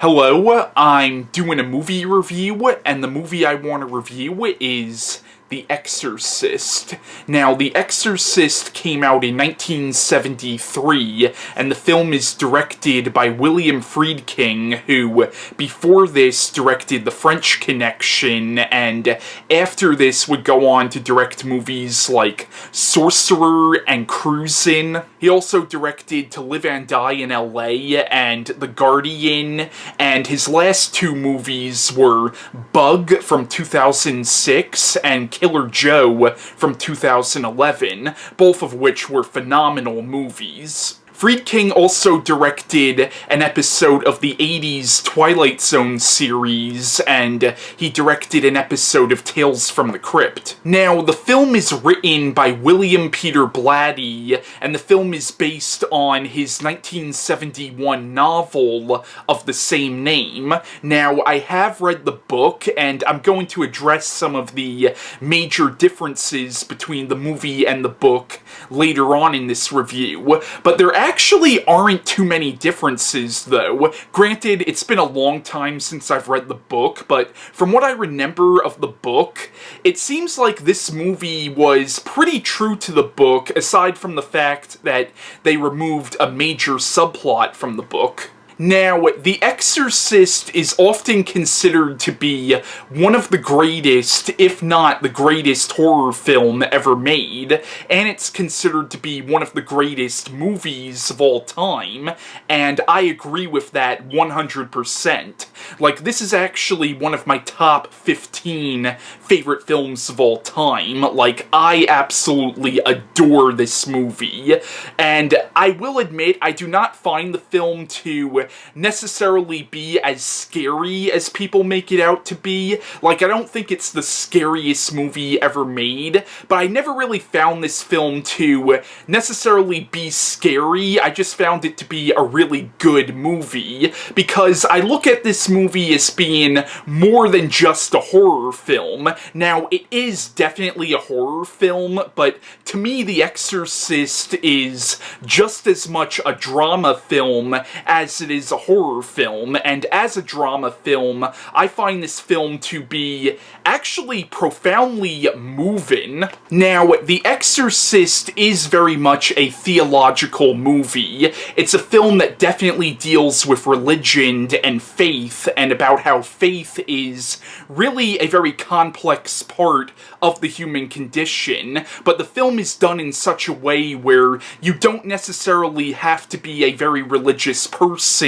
Hello, I'm doing a movie review, and the movie I want to review is The Exorcist. Now, The Exorcist came out in 1973, and the film is directed by William Friedkin, who, before this, directed The French Connection, and after this would go on to direct movies like Sorcerer and Cruisin'. He also directed To Live and Die in L.A. and The Guardian, and his last two movies were Bug from 2006 and Killer Joe from 2011, both of which were phenomenal movies. Friedkin also directed an episode of the 80s Twilight Zone series, and he directed an episode of Tales from the Crypt. Now, the film is written by William Peter Blatty, and the film is based on his 1971 novel of the same name. Now, I have read the book, and I'm going to address some of the major differences between the movie and the book later on in this review, but there actually aren't too many differences, though. Granted, it's been a long time since I've read the book, but from what I remember of the book, it seems like this movie was pretty true to the book, aside from the fact that they removed a major subplot from the book. Now, The Exorcist is often considered to be one of the greatest, if not the greatest, horror film ever made, and it's considered to be one of the greatest movies of all time, and I agree with that 100%. Like, this is actually one of my top 15 favorite films of all time. Like, I absolutely adore this movie, and I will admit, I do not find the film to necessarily be as scary as people make it out to be. Like, I don't think it's the scariest movie ever made, but I never really found this film to necessarily be scary. I just found it to be a really good movie, because I look at this movie as being more than just a horror film. Now, it is definitely a horror film, but to me, The Exorcist is just as much a drama film as it is a horror film, and as a drama film, I find this film to be actually profoundly moving. Now, The Exorcist is very much a theological movie. It's a film that definitely deals with religion and faith, and about how faith is really a very complex part of the human condition, but the film is done in such a way where you don't necessarily have to be a very religious person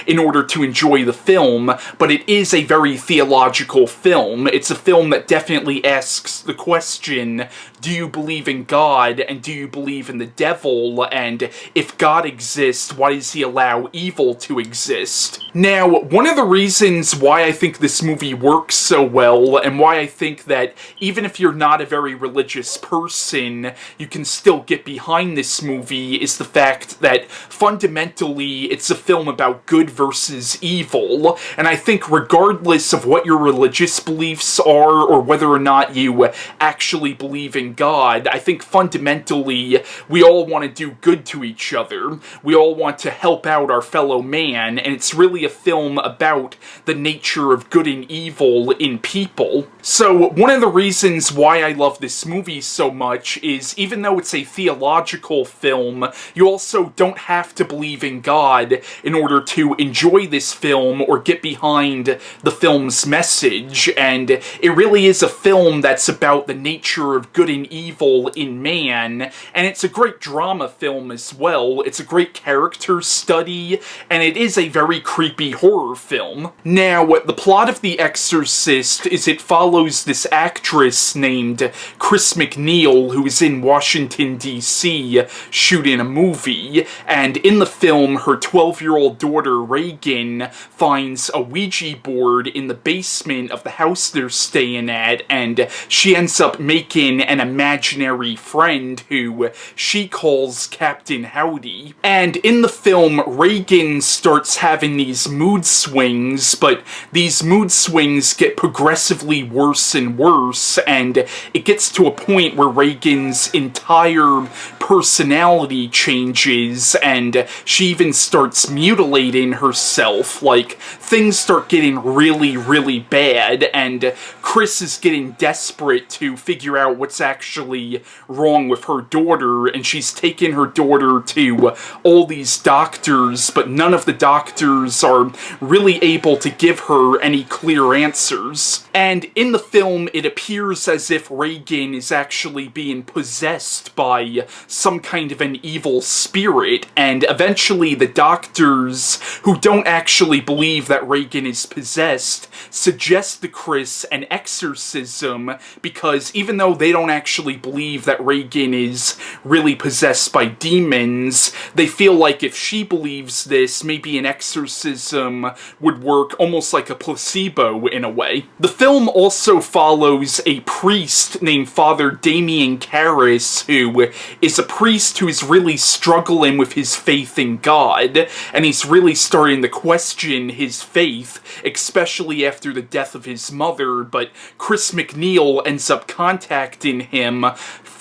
in order to enjoy the film, but it is a very theological film. It's a film that definitely asks the question, do you believe in God, and do you believe in the devil, and if God exists, why does he allow evil to exist? Now, one of the reasons why I think this movie works so well, and why I think that even if you're not a very religious person, you can still get behind this movie, is the fact that fundamentally it's a film about good versus evil, and I think regardless of what your religious beliefs are, or whether or not you actually believe in God, I think fundamentally we all want to do good to each other. We all want to help out our fellow man, and it's really a film about the nature of good and evil in people. So, one of the reasons why I love this movie so much is, even though it's a theological film, you also don't have to believe in God in order to enjoy this film or get behind the film's message, and it really is a film that's about the nature of good and evil in man, and it's a great drama film as well. It's a great character study, and it is a very creepy horror film. Now, the plot of The Exorcist is it follows this actress named Chris McNeil, who is in Washington, D.C., shooting a movie, and in the film, her 12-year-old daughter, Reagan, finds a Ouija board in the basement of the house they're staying at, and she ends up making an imaginary friend who she calls Captain Howdy. And in the film, Reagan starts having these mood swings, but these mood swings get progressively worse and worse, and it gets to a point where Reagan's entire personality changes, and she even starts mutilating herself, like things start getting really, really bad, and Chris is getting desperate to figure out what's actually wrong with her daughter, and she's taken her daughter to all these doctors, but none of the doctors are really able to give her any clear answers. And in the film, it appears as if Regan is actually being possessed by some kind of an evil spirit, and eventually the doctors, who don't actually believe that Regan is possessed, suggest to Chris an exorcism, because even though they don't actually believe that Regan is really possessed by demons, they feel like if she believes this, maybe an exorcism would work almost like a placebo in a way. The film also follows a priest named Father Damien Karras, who is a priest who is really struggling with his faith in God, and he's really starting to question his faith, especially after the death of his mother, but Chris MacNeil ends up contacting him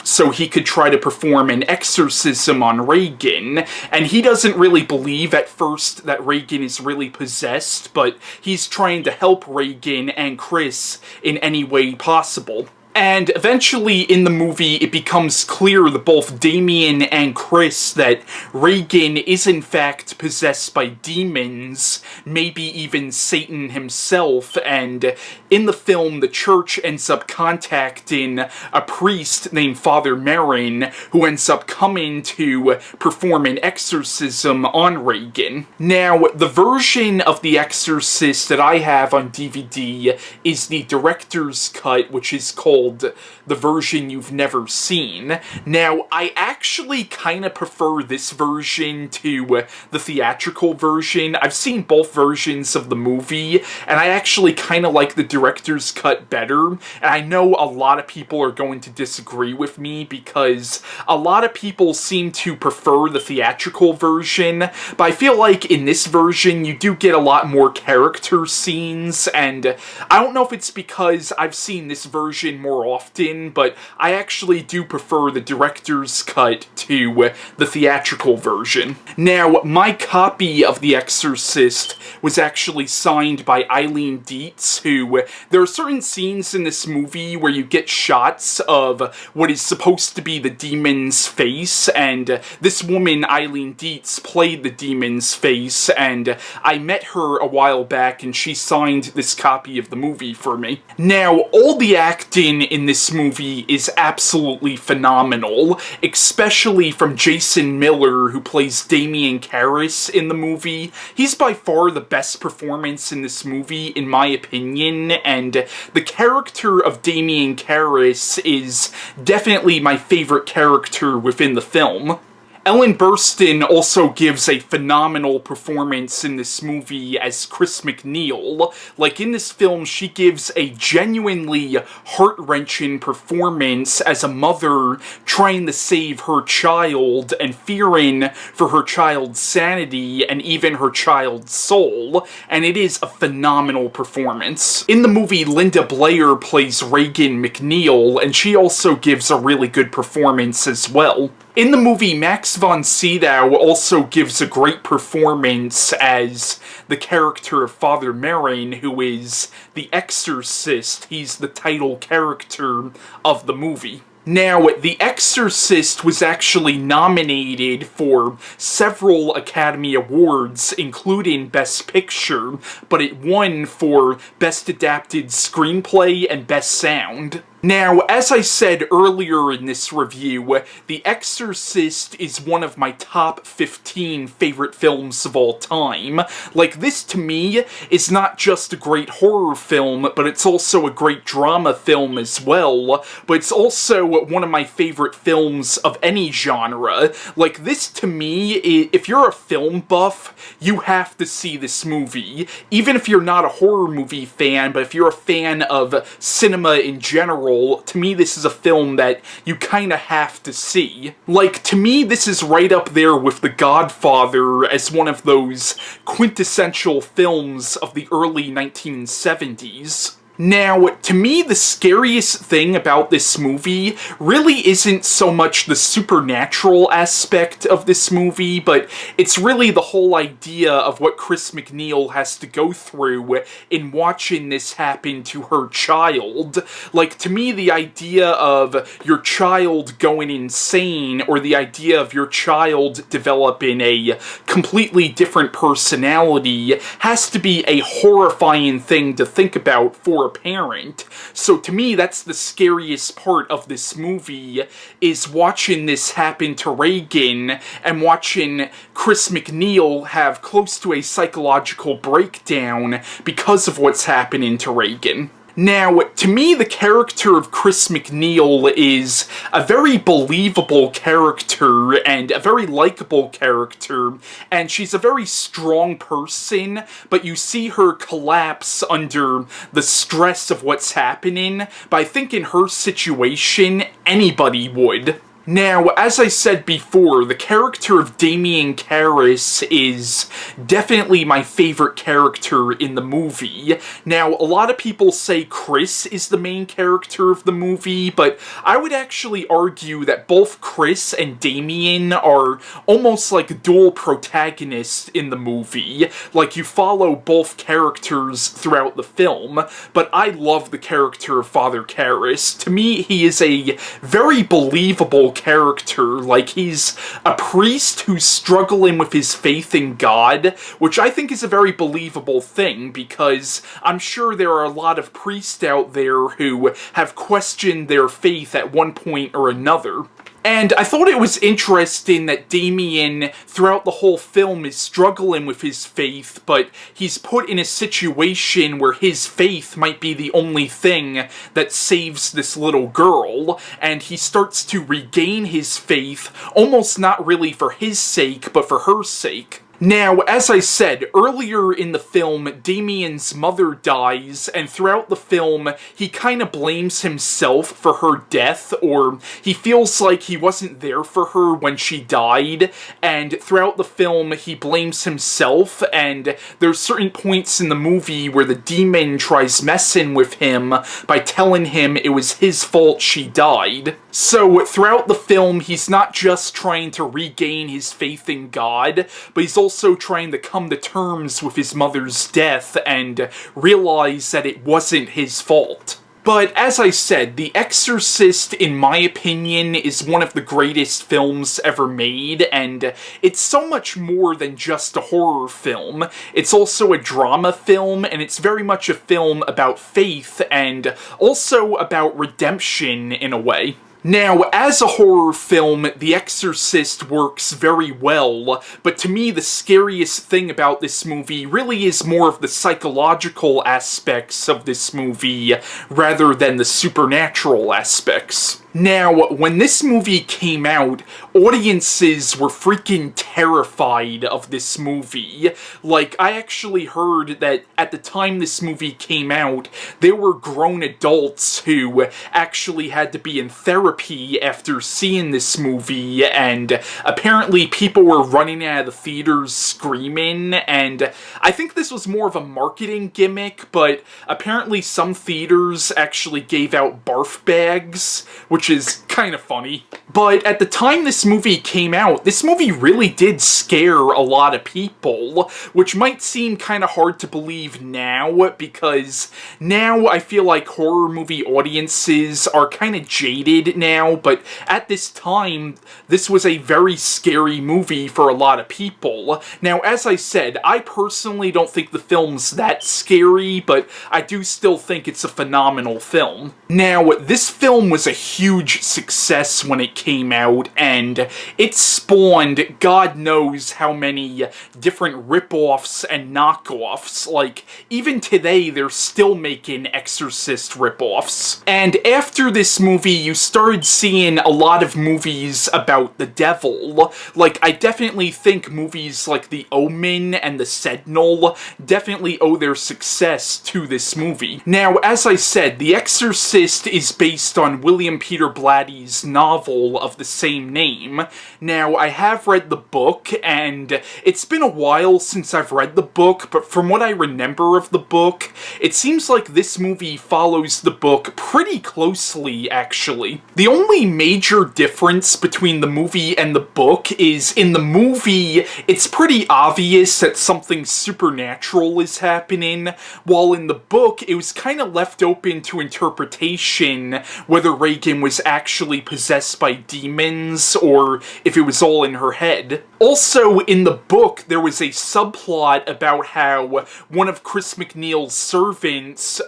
so he could try to perform an exorcism on Regan, and he doesn't really believe at first that Regan is really possessed, but he's trying to help Regan and Chris in any way possible. And eventually in the movie it becomes clear to both Damien and Chris that Regan is in fact possessed by demons, maybe even Satan himself, and in the film the church ends up contacting a priest named Father Marin, who ends up coming to perform an exorcism on Regan. Now, the version of The Exorcist that I have on DVD is the director's cut, which is called the version you've never seen. Now, I actually kind of prefer this version to the theatrical version. I've seen both versions of the movie, and I actually kind of like the director's cut better, and I know a lot of people are going to disagree with me because a lot of people seem to prefer the theatrical version, but I feel like in this version you do get a lot more character scenes, and I don't know if it's because I've seen this version more often, but I actually do prefer the director's cut to the theatrical version. Now, my copy of The Exorcist was actually signed by Eileen Dietz, who, there are certain scenes in this movie where you get shots of what is supposed to be the demon's face, and this woman, Eileen Dietz, played the demon's face, and I met her a while back and she signed this copy of the movie for me. Now, all the acting in this movie is absolutely phenomenal, especially from Jason Miller, who plays Damien Karras in the movie. He's by far the best performance in this movie, in my opinion, and the character of Damien Karras is definitely my favorite character within the film. Ellen Burstyn also gives a phenomenal performance in this movie as Chris MacNeil. Like, in this film, she gives a genuinely heart-wrenching performance as a mother trying to save her child and fearing for her child's sanity and even her child's soul, and it is a phenomenal performance. In the movie, Linda Blair plays Regan MacNeil, and she also gives a really good performance as well. In the movie, Max von Sydow also gives a great performance as the character of Father Marin, who is the Exorcist. He's the title character of the movie. Now, The Exorcist was actually nominated for several Academy Awards, including Best Picture, but it won for Best Adapted Screenplay and Best Sound. Now, as I said earlier in this review, The Exorcist is one of my top 15 favorite films of all time. Like, this to me is not just a great horror film, but it's also a great drama film as well, but it's also one of my favorite films of any genre. Like, this to me, if you're a film buff, you have to see this movie. Even if you're not a horror movie fan, but if you're a fan of cinema in general, to me this is a film that you kinda have to see. Like, to me this is right up there with The Godfather as one of those quintessential films of the early 1970s. Now, to me, the scariest thing about this movie really isn't so much the supernatural aspect of this movie, but it's really the whole idea of what Chris MacNeil has to go through in watching this happen to her child. Like, to me, the idea of your child going insane, or the idea of your child developing a completely different personality, has to be a horrifying thing to think about for a parent. So to me, that's the scariest part of this movie, is watching this happen to Reagan and watching Chris MacNeil have close to a psychological breakdown because of what's happening to Reagan. Now, to me, the character of Chris MacNeil is a very believable character and a very likable character, and she's a very strong person, but you see her collapse under the stress of what's happening. But I think in her situation, anybody would. Now, as I said before, the character of Damien Karras is definitely my favorite character in the movie. Now, a lot of people say Chris is the main character of the movie, but I would actually argue that both Chris and Damien are almost like dual protagonists in the movie. Like, you follow both characters throughout the film, but I love the character of Father Karras. To me, he is a very believable character. Like, he's a priest who's struggling with his faith in God, which I think is a very believable thing, because I'm sure there are a lot of priests out there who have questioned their faith at one point or another. And I thought it was interesting that Damien, throughout the whole film, is struggling with his faith, but he's put in a situation where his faith might be the only thing that saves this little girl, and he starts to regain his faith, almost not really for his sake, but for her sake. Now, as I said, earlier in the film, Damien's mother dies, and throughout the film, he kind of blames himself for her death, or he feels like he wasn't there for her when she died, and throughout the film, he blames himself, and there's certain points in the movie where the demon tries messing with him by telling him it was his fault she died. So, throughout the film, he's not just trying to regain his faith in God, but he's also trying to come to terms with his mother's death and realize that it wasn't his fault. But as I said, The Exorcist, in my opinion, is one of the greatest films ever made, and it's so much more than just a horror film. It's also a drama film, and it's very much a film about faith and also about redemption in a way. Now, as a horror film, The Exorcist works very well, but to me the scariest thing about this movie really is more of the psychological aspects of this movie, rather than the supernatural aspects. Now, when this movie came out, audiences were freaking terrified of this movie. Like, I actually heard that at the time this movie came out, there were grown adults who actually had to be in therapy after seeing this movie, and apparently people were running out of the theaters screaming, and I think this was more of a marketing gimmick, but apparently some theaters actually gave out barf bags, which is kind of funny. But at the time this movie came out, this movie really did scare a lot of people, which might seem kind of hard to believe now, because now I feel like horror movie audiences are kind of jaded now, but at this time, this was a very scary movie for a lot of people. Now, as I said, I personally don't think the film's that scary, but I do still think it's a phenomenal film. Now, this film was a huge success when it came out, and it spawned God knows how many different rip-offs and knockoffs. Like, even today, they're still making Exorcist rip-offs. And after this movie, you started seeing a lot of movies about the devil. Like, I definitely think movies like The Omen and The Sentinel definitely owe their success to this movie. Now, as I said, The Exorcist is based on William Peter Peter Blatty's novel of the same name. Now, I have read the book, and it's been a while since I've read the book, but from what I remember of the book, it seems like this movie follows the book pretty closely, actually. The only major difference between the movie and the book is in the movie, it's pretty obvious that something supernatural is happening, while in the book, it was kind of left open to interpretation whether Regan was actually possessed by demons or if it was all in her head. Also, in the book, there was a subplot about how one of Chris MacNeil's servants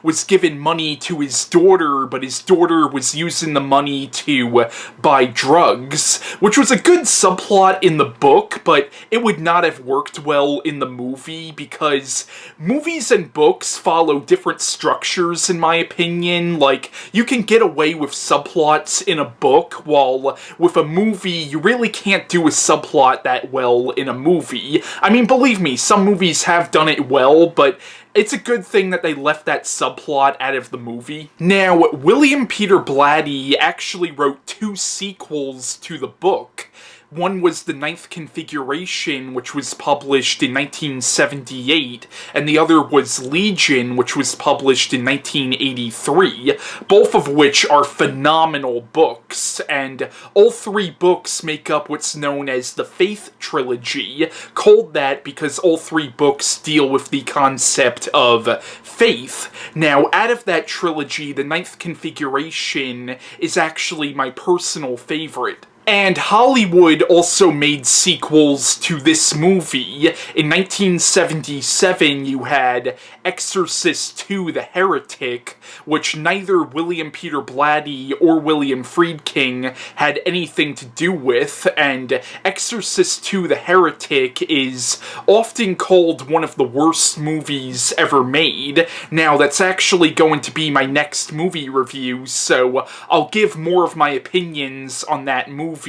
was given money to his daughter, but his daughter was using the money to buy drugs, which was a good subplot in the book, but it would not have worked well in the movie because movies and books follow different structures, in my opinion. Like, you can get away with subplots in a book, while with a movie, you really can't do a subplot that well in a movie. I mean, believe me, some movies have done it well, but it's a good thing that they left that subplot out of the movie. Now, William Peter Blatty actually wrote 2 sequels to the book. One was the Ninth Configuration, which was published in 1978, and the other was Legion, which was published in 1983, both of which are phenomenal books, and all 3 books make up what's known as the Faith Trilogy, called that because all 3 books deal with the concept of faith. Now, out of that trilogy, the Ninth Configuration is actually my personal favorite. And Hollywood also made sequels to this movie. In 1977, you had Exorcist II: The Heretic, which neither William Peter Blatty or William Friedkin had anything to do with, and Exorcist II: The Heretic is often called one of the worst movies ever made. Now, that's actually going to be my next movie review, so I'll give more of my opinions on that movie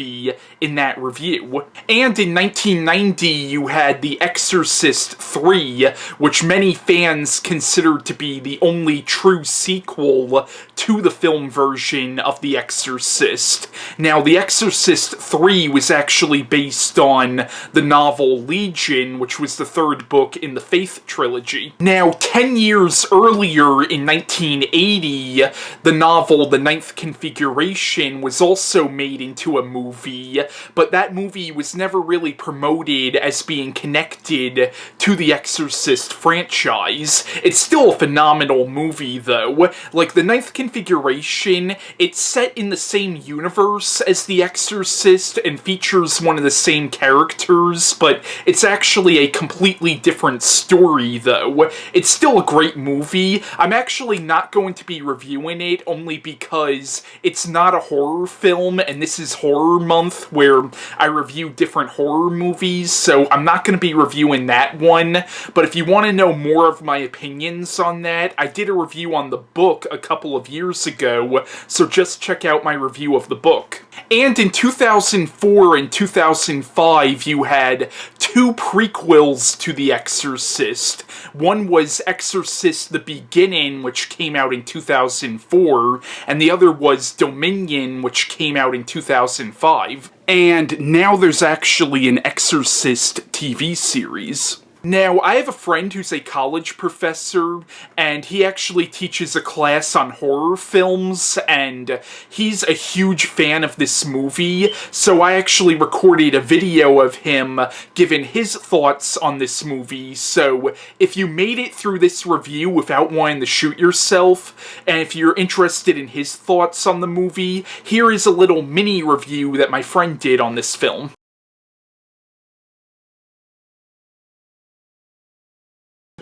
in that review. And in 1990, you had The Exorcist III, which many fans considered to be the only true sequel to the film version of The Exorcist. Now, The Exorcist III was actually based on the novel Legion, which was the 3rd book in the Faith Trilogy. Now, 10 years earlier, in 1980, the novel The Ninth Configuration was also made into a movie, but that movie was never really promoted as being connected to the Exorcist franchise. It's still a phenomenal movie, though. Like, The Ninth Configuration, it's set in the same universe as The Exorcist and features one of the same characters, but it's actually a completely different story, though. It's still a great movie. I'm actually not going to be reviewing it only because it's not a horror film, and this is horror month where I review different horror movies, so I'm not going to be reviewing that one. But if you want to know more of my opinions on that, I did a review on the book a couple of years ago, so just check out my review of the book. And in 2004 and 2005, you had 2 prequels to The Exorcist. One was Exorcist: The Beginning, which came out in 2004, and the other was Dominion, which came out in 2005. And now there's actually an Exorcist TV series. Now, I have a friend who's a college professor, and he actually teaches a class on horror films, and he's a huge fan of this movie, so I actually recorded a video of him giving his thoughts on this movie. So if you made it through this review without wanting to shoot yourself, and if you're interested in his thoughts on the movie, here is a little mini review that my friend did on this film.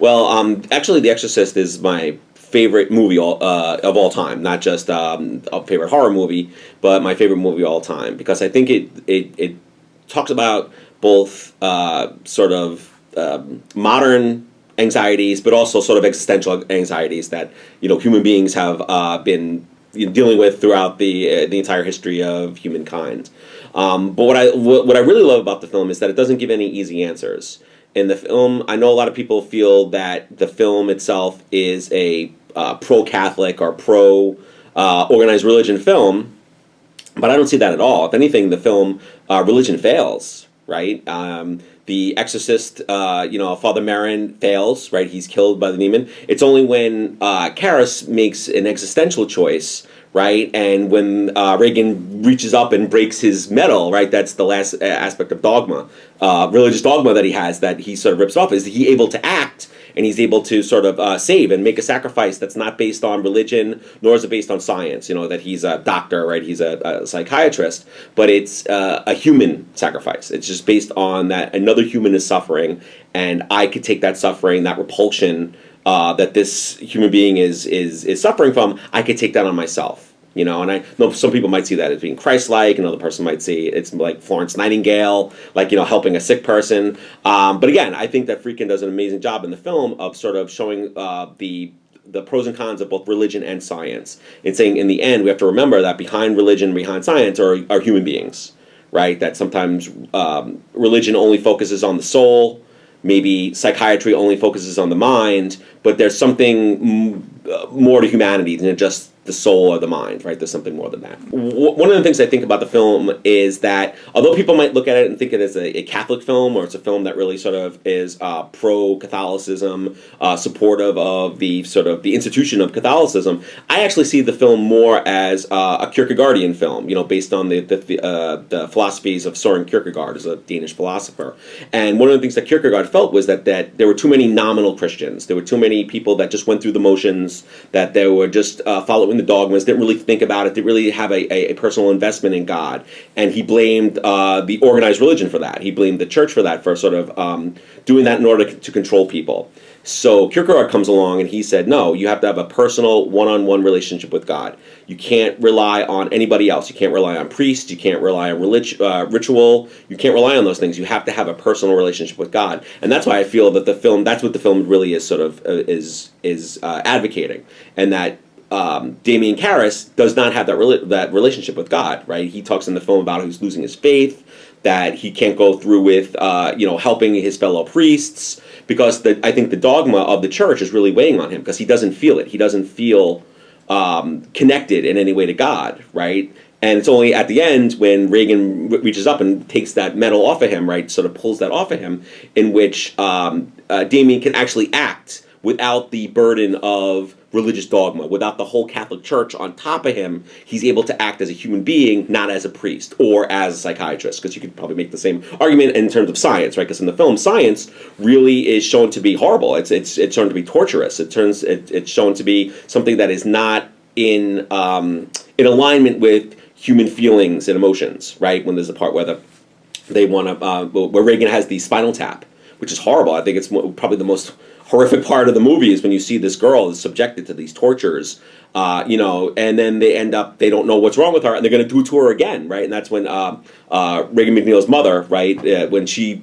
Well, actually, The Exorcist is my favorite movie of all time. Not just a favorite horror movie, but my favorite movie of all time. Because I think it talks about both sort of modern anxieties, but also sort of existential anxieties that human beings have been dealing with throughout the entire history of humankind. But what I really love about the film is that it doesn't give any easy answers. In the film, I know a lot of people feel that the film itself is a pro-Catholic or pro organized religion film, but I don't see that at all. If anything, the film religion fails, right? The Exorcist, Father Merrin fails, right? He's killed by the demon. It's only when Karras makes an existential choice, right? And when Regan reaches up and breaks his medal, right? That's the last aspect of dogma, religious dogma that he has, that he sort of rips off. Is he able to act, and he's able to sort of save and make a sacrifice that's not based on religion, nor is it based on science, that he's a doctor, right? He's a psychiatrist, but it's a human sacrifice. It's just based on that another human is suffering, and I could take that suffering, that repulsion that this human being is suffering from, I could take that on myself. And I know some people might see that as being Christ-like. Another person might see it's like Florence Nightingale, like, helping a sick person. But again, I think that Friedkin does an amazing job in the film of sort of showing the pros and cons of both religion and science. And saying in the end, we have to remember that behind religion, behind science are human beings, right? That sometimes religion only focuses on the soul. Maybe psychiatry only focuses on the mind, but there's something more to humanity than just the soul or the mind, right? There's something more than that. One of the things I think about the film is that although people might look at it and think it as a Catholic film, or it's a film that really sort of is pro-Catholicism, supportive of the sort of the institution of Catholicism, I actually see the film more as a Kierkegaardian film, based on the philosophies of Søren Kierkegaard, as a Danish philosopher. And one of the things that Kierkegaard felt was that there were too many nominal Christians. There were too many people that just went through the motions, that they were just following the dogmas, didn't really think about it, didn't really have a personal investment in God. And he blamed the organized religion for that. He blamed the church for that, for sort of doing that in order to control people. So Kierkegaard comes along and he said, no, you have to have a personal one-on-one relationship with God. You can't rely on anybody else. You can't rely on priests. You can't rely on ritual. You can't rely on those things. You have to have a personal relationship with God. And that's why I feel that that's what the film really is sort of is advocating. And that Damien Karras does not have that relationship with God, right? He talks in the film about he's losing his faith, that he can't go through with helping his fellow priests, because I think the dogma of the church is really weighing on him, because he doesn't feel it. He doesn't feel connected in any way to God, right? And it's only at the end when Regan reaches up and takes that medal off of him, right, sort of pulls that off of him, in which Damien can actually act without the burden of religious dogma, without the whole Catholic Church on top of him. He's able to act as a human being, not as a priest or as a psychiatrist, because you could probably make the same argument in terms of science, right? Because in the film, science really is shown to be horrible. It's shown to be torturous. It's shown to be something that is not in alignment with human feelings and emotions, right? When there's a part where where Regan has the spinal tap, which is horrible. I think it's probably the most horrific part of the movie is when you see this girl is subjected to these tortures, and then they don't know what's wrong with her, and they're going to do it to her again, right? And that's when Regan McNeil's mother, right, when she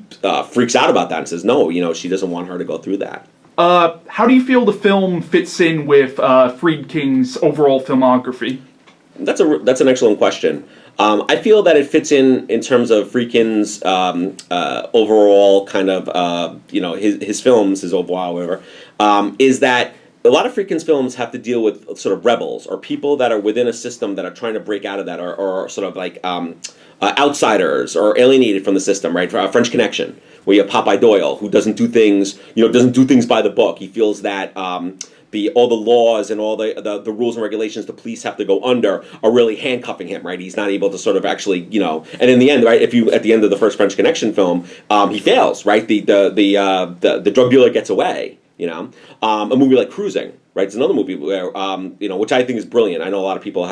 freaks out about that and says, no, she doesn't want her to go through that. How do you feel the film fits in with Friedkin's overall filmography? That's an excellent question. I feel that it fits in terms of Friedkin's overall kind of, his films, his overall, whatever, is that a lot of Friedkin's films have to deal with sort of rebels, or people that are within a system that are trying to break out of that, or sort of like outsiders, or alienated from the system, right? French Connection, where you have Popeye Doyle, who doesn't do things by the book. He feels that all the laws and all the rules and regulations the police have to go under are really handcuffing him, right? He's not able to sort of actually, and in the end, right, at the end of the first French Connection film, he fails, right? The drug dealer gets away, a movie like Cruising, right? It's another movie where, which I think is brilliant. I know a lot of people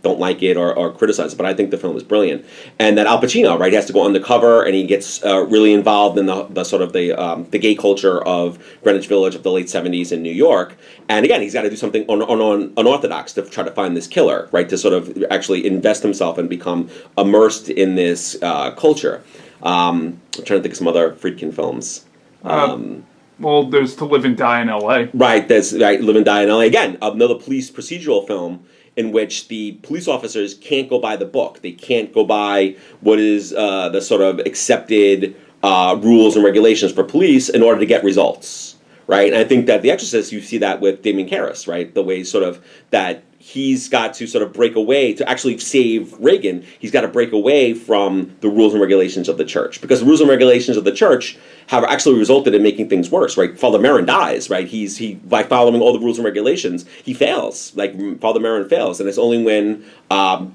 don't like it or criticize it, but I think the film is brilliant. And that Al Pacino, right, has to go undercover, and he gets really involved in the sort of the gay culture of Greenwich Village of the late 70s in New York. And again, he's got to do something unorthodox to try to find this killer, right, to sort of actually invest himself and become immersed in this culture. I'm trying to think of some other Friedkin films. Well, there's To Live and Die in L.A. Right, there's Live and Die in L.A. Again, another police procedural film in which the police officers can't go by the book. They can't go by what is the sort of accepted rules and regulations for police in order to get results, right? And I think that The Exorcist, you see that with Damien Karras, right? The way sort of that he's got to sort of break away to actually save Reagan. He's got to break away from the rules and regulations of the church, because the rules and regulations of the church have actually resulted in making things worse, right? Father Merrin dies, right? He by following all the rules and regulations, he fails. Like, Father Merrin fails, and it's only when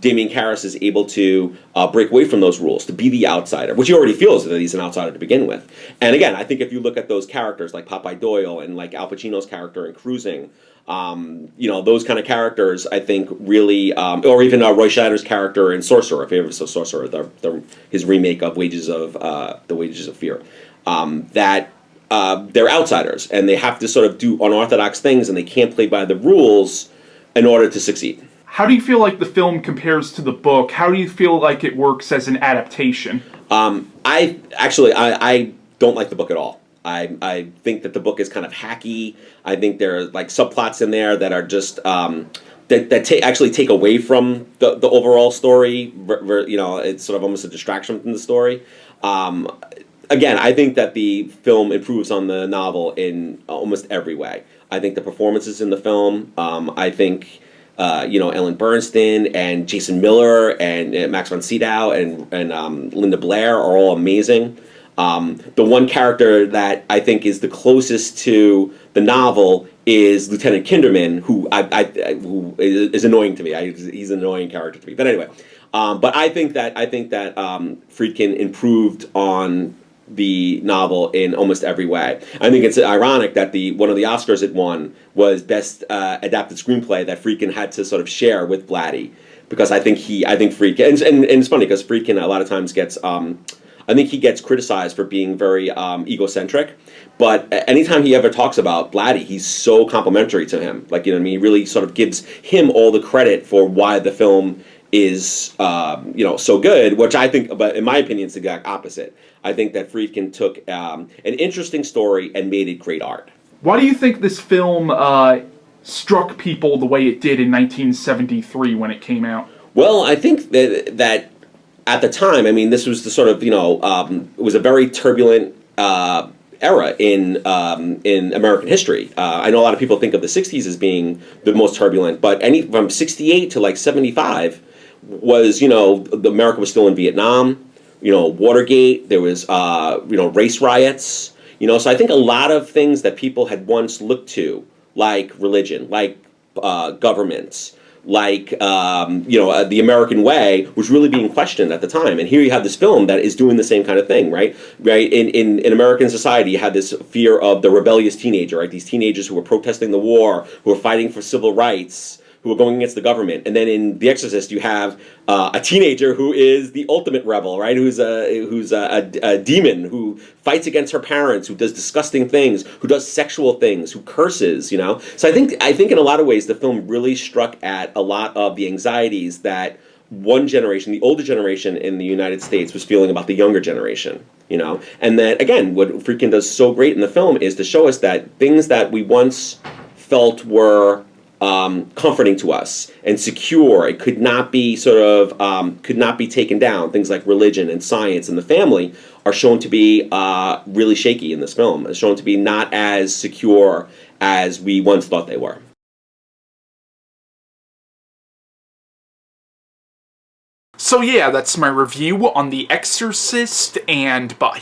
Damien Karras is able to break away from those rules, to be the outsider, which he already feels that he's an outsider to begin with. And again, I think if you look at those characters like Popeye Doyle and like Al Pacino's character in Cruising, those kind of characters, I think, really, or even Roy Scheider's character in Sorcerer, if you ever saw Sorcerer, his remake of The Wages of Fear, that they're outsiders, and they have to sort of do unorthodox things, and they can't play by the rules in order to succeed. How do you feel like the film compares to the book? How do you feel like it works as an adaptation? I don't like the book at all. I think that the book is kind of hacky. I think there are like subplots in there that are just actually take away from the overall story. It's sort of almost a distraction from the story. Again, I think that the film improves on the novel in almost every way. I think the performances in the film, I think Ellen Burstyn and Jason Miller and Max von Sydow and Linda Blair are all amazing. The one character that I think is the closest to the novel is Lieutenant Kinderman, who is annoying to me. He's an annoying character to me. But anyway, but I think that Friedkin improved on the novel in almost every way. I think it's ironic that one of the Oscars it won was Best Adapted Screenplay that Friedkin had to sort of share with Blatty, because I think Friedkin, and it's funny because Friedkin a lot of times gets. I think he gets criticized for being very egocentric, but anytime he ever talks about Blatty, he's so complimentary to him. Like, he really sort of gives him all the credit for why the film is, so good, which I think, but in my opinion, it's the exact opposite. I think that Friedkin took an interesting story and made it great art. Why do you think this film struck people the way it did in 1973 when it came out? Well, I think that at the time, I mean, this was the sort of, it was a very turbulent era in American history. I know a lot of people think of the 60s as being the most turbulent, but from 68 to like 75 was, America was still in Vietnam, Watergate, there was, race riots, so I think a lot of things that people had once looked to, like religion, like governments, like the American way, was really being questioned at the time. And here you have this film that is doing the same kind of thing, right? In American society, you had this fear of the rebellious teenager, right? These teenagers who were protesting the war, who were fighting for civil rights, who were going against the government. And then in The Exorcist, you have a teenager who is the ultimate rebel, right? Who's a demon, who fights against her parents, who does disgusting things, who does sexual things, who curses, So I think in a lot of ways, the film really struck at a lot of the anxieties that one generation, the older generation in the United States, was feeling about the younger generation, And that, again, what Friedkin does so great in the film is to show us that things that we once felt were comforting to us and secure, it could not be taken down. Things like religion and science and the family are shown to be really shaky in this film. It's shown to be not as secure as we once thought they were. So yeah, that's my review on The Exorcist, and bye.